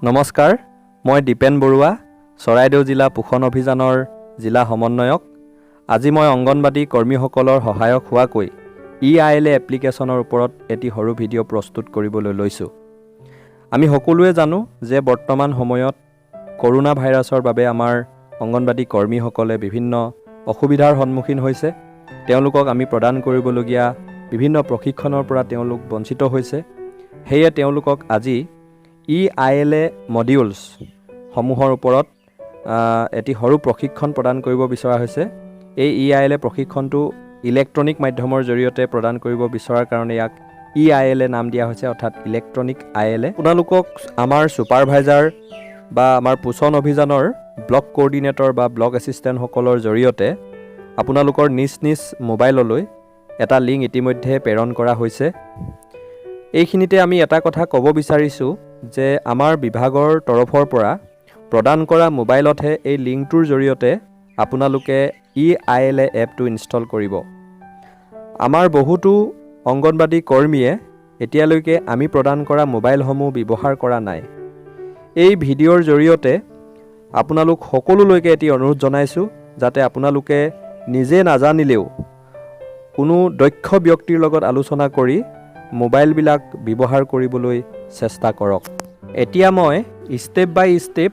নমস্কাৰ, মই দীপেন বৰুৱা, চৰাইদেউ জিলা পোষণ অভিযানৰ জিলা সমন্বয়ক। আজি মই অংগনবাদী কৰ্মীসকলৰ সহায়ক হোৱাকৈ EILA এপ্লিকেশ্যনৰ ওপৰত এটি সৰু ভিডিঅ' প্ৰস্তুত কৰিবলৈ লৈছোঁ। আমি সকলোৱে জানো যে বৰ্তমান সময়ত কৰোনা ভাইৰাছৰ বাবে আমাৰ অংগনবাদী কৰ্মীসকলে বিভিন্ন অসুবিধাৰ সন্মুখীন হৈছে। তেওঁলোকক আমি প্ৰদান কৰিবলগীয়া বিভিন্ন প্ৰশিক্ষণৰ পৰা তেওঁলোক বঞ্চিত হৈছে। সেয়ে তেওঁলোকক আজি EILA মডিউলছ সমূহৰ ওপৰত এটি সৰু প্ৰশিক্ষণ প্ৰদান কৰিব বিচৰা হৈছে। এই EILA প্ৰশিক্ষণটো ইলেক্ট্ৰনিক মাধ্যমৰ জৰিয়তে প্ৰদান কৰিব বিচৰাৰ কাৰণে ইয়াক EILA নাম দিয়া হৈছে, অৰ্থাৎ ইলেক্ট্ৰনিক ILA। আপোনালোকক আমাৰ ছুপাৰভাইজাৰ বা আমাৰ পোষণ অভিযানৰ ব্লক কোঅৰ্ডিনেটৰ বা ব্লক এছিষ্টেণ্টসকলৰ জৰিয়তে আপোনালোকৰ নিজ নিজ মোবাইললৈ এটা লিংক ইতিমধ্যে প্ৰেৰণ কৰা হৈছে। এইখিনিতে আমি এটা কথা ক'ব বিচাৰিছোঁ যে আমাৰ বিভাগৰ তৰফৰ পৰা প্ৰদান কৰা মোবাইলতহে এই লিংকটোৰ জৰিয়তে আপোনালোকে EILA এপটো ইনষ্টল কৰিব। আমাৰ বহুতো অংগনবাদী কৰ্মীয়ে এতিয়ালৈকে আমি প্ৰদান কৰা মোবাইলসমূহ ব্যৱহাৰ কৰা নাই। এই ভিডিঅ'ৰ জৰিয়তে আপোনালোক সকলোলৈকে এটি অনুৰোধ জনাইছোঁ যাতে আপোনালোকে নিজে নাজানিলেও কোনো দক্ষ ব্যক্তিৰ লগত আলোচনা কৰি মোবাইলবিলাক ব্যৱহাৰ কৰিবলৈ চেষ্টা কৰক। এতিয়া মই ষ্টেপ বাই ষ্টেপ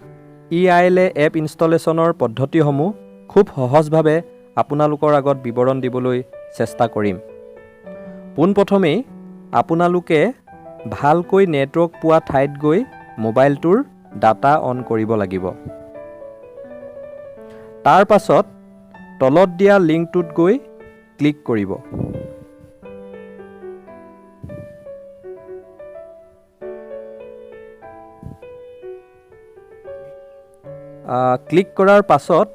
EILA এপ ইনষ্টলেশ্যনৰ পদ্ধতিসমূহ খুব সহজভাৱে আপোনালোকৰ আগত বিৱৰণ দিবলৈ চেষ্টা কৰিম। পোনপ্ৰথমেই আপোনালোকে ভালকৈ নেটৱৰ্ক পোৱা ঠাইত গৈ মোবাইলটোৰ ডাটা অন কৰিব লাগিব। তাৰ পাছত তলত দিয়া লিংকটোত গৈ ক্লিক কৰিব। ক্লিক কৰাৰ পাছত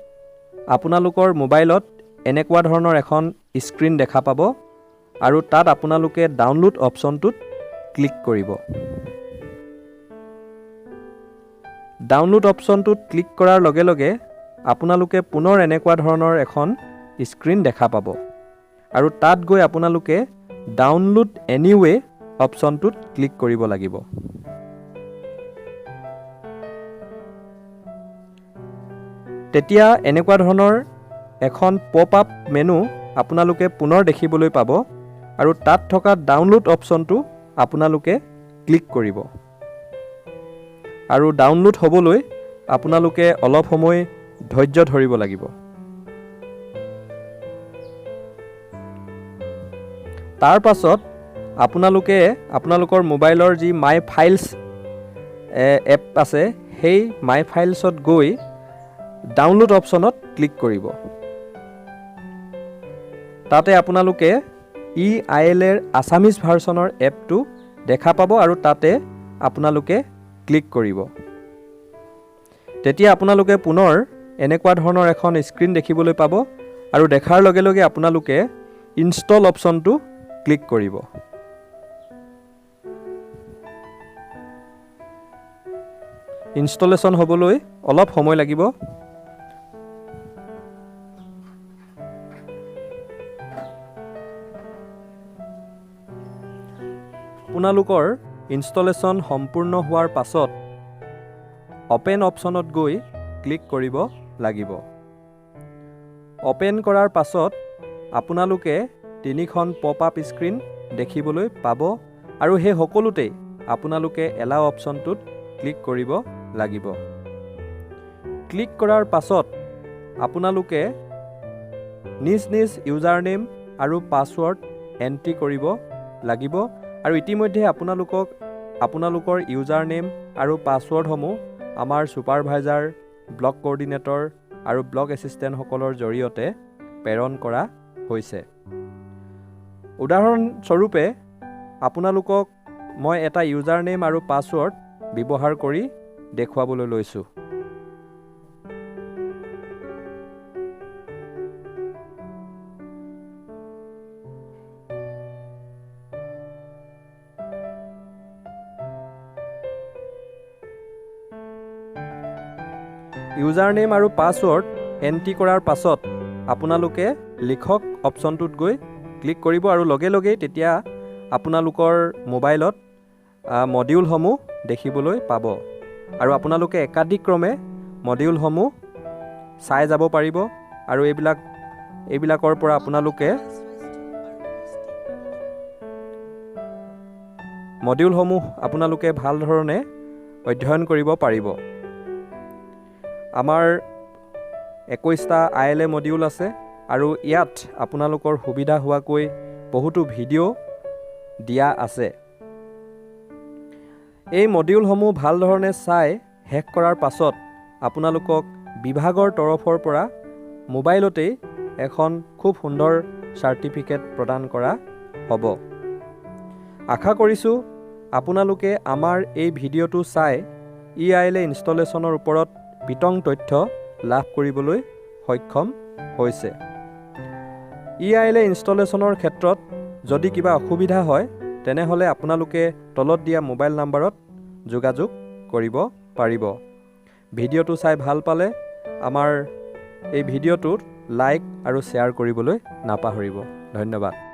আপোনালোকৰ মোবাইলত এনেকুৱা ধৰণৰ এখন স্ক্ৰীন দেখা পাব আৰু তাত আপোনালোকে ডাউনলোড অপশ্যনটোত ক্লিক কৰিব। ডাউনলোড অপশ্যনটোত ক্লিক কৰাৰ লগে লগে আপোনালোকে পুনৰ এনেকুৱা ধৰণৰ এখন স্ক্ৰীন দেখা পাব আৰু তাত গৈ আপোনালোকে ডাউনলোড এনিৱে অপশ্যনটোত ক্লিক কৰিব লাগিব। তেতিয়া এনেকুৱা ধৰণৰ এখন পপ আপ মেনু আপোনালোকে পুনৰ দেখিবলৈ পাব আৰু তাত থকা ডাউনলোড অপশ্যনটো আপোনালোকে ক্লিক কৰিব আৰু ডাউনলোড হ'বলৈ আপোনালোকে অলপ সময় ধৈৰ্য ধৰিব লাগিব। তাৰ পাছত আপোনালোকে আপোনালোকৰ মোবাইলৰ যি মাই ফাইলছ এপ আছে সেই মাই ফাইলছত গৈ ডাউনলোড অপশ্যনত ক্লিক কৰিব। তাতে আপোনালোকে EILAৰ আছামিজ ভাৰ্চনৰ এপটো দেখা পাব আৰু তাতে আপোনালোকে ক্লিক কৰিব। তেতিয়া আপোনালোকে পুনৰ এনেকুৱা ধৰণৰ এখন স্ক্ৰীন দেখিবলৈ পাব আৰু দেখাৰ লগে লগে আপোনালোকে ইনষ্টল অপশ্যনটো ক্লিক কৰিব। ইনষ্টলেশ্যন হ'বলৈ অলপ সময় লাগিব। আপোনালোকৰ ইনষ্টলেশ্যন সম্পূৰ্ণ হোৱাৰ পাছত অপেন অপশ্যনত গৈ ক্লিক কৰিব লাগিব। অপেন কৰাৰ পাছত আপোনালোকে তিনিখন পপ আপ স্ক্ৰীন দেখিবলৈ পাব আৰু সেই সকলোতেই আপোনালোকে এলাও অপশ্যনটোত ক্লিক কৰিব লাগিব। ক্লিক কৰাৰ পাছত আপোনালোকে নিজ নিজ ইউজাৰ নেম আৰু পাছৱৰ্ড এণ্ট্ৰি কৰিব লাগিব আৰু ইতিমধ্যে আপোনালোকৰ ইউজাৰ নেম আৰু পাছৱৰ্ডসমূহ আমাৰ ছুপাৰভাইজাৰ, ব্লক কোঅৰ্ডিনেটৰ আৰু ব্লক এছিষ্টেণ্টসকলৰ জৰিয়তে প্ৰেৰণ কৰা হৈছে। উদাহৰণস্বৰূপে আপোনালোকক মই এটা ইউজাৰ নেম আৰু পাছৱৰ্ড ব্যৱহাৰ কৰি দেখুৱাবলৈ লৈছোঁ। ইউজাৰ নেম আৰু পাছৱৰ্ড এণ্ট্ৰি কৰাৰ পাছত আপোনালোকে লিখক অপশ্যনটোত গৈ ক্লিক কৰিব আৰু লগে লগেই তেতিয়া আপোনালোকৰ মোবাইলত মডিউলসমূহ দেখিবলৈ পাব। আৰু আপোনালোকে একাধিক্ৰমে মডিউলসমূহ চাই যাব পাৰিব আৰু এইবিলাকৰ পৰা আপোনালোকে মডিউলসমূহ আপোনালোকে ভাল ধৰণে অধ্যয়ন কৰিব পাৰিব। আমাৰ 21টা ILA মডিউল আছে আৰু ইয়াত আপোনালোকৰ সুবিধা হোৱাকৈ বহুতো ভিডিঅ' দিয়া আছে। এই মডিউলসমূহ ভাল ধৰণে চাই শেষ কৰাৰ পাছত আপোনালোকক বিভাগৰ তৰফৰ পৰা মোবাইলতেই এখন খুব সুন্দৰ চাৰ্টিফিকেট প্ৰদান কৰা হ'ব। আশা কৰিছোঁ আপোনালোকে আমাৰ এই ভিডিঅ'টো চাই EILA ইনষ্টলেশ্যনৰ ওপৰত বিতং তথ্য লাভ কৰিবলৈ সক্ষম হৈছে। EILA ইনষ্টলেশ্যনৰ ক্ষেত্ৰত যদি কিবা অসুবিধা হয় তেনেহ'লে আপোনালোকে তলত দিয়া মোবাইল নম্বৰত যোগাযোগ কৰিব পাৰিব। ভিডিঅ'টো চাই ভাল পালে আমাৰ এই ভিডিঅ'টোত লাইক আৰু শ্বেয়াৰ কৰিবলৈ নাপাহৰিব। ধন্যবাদ।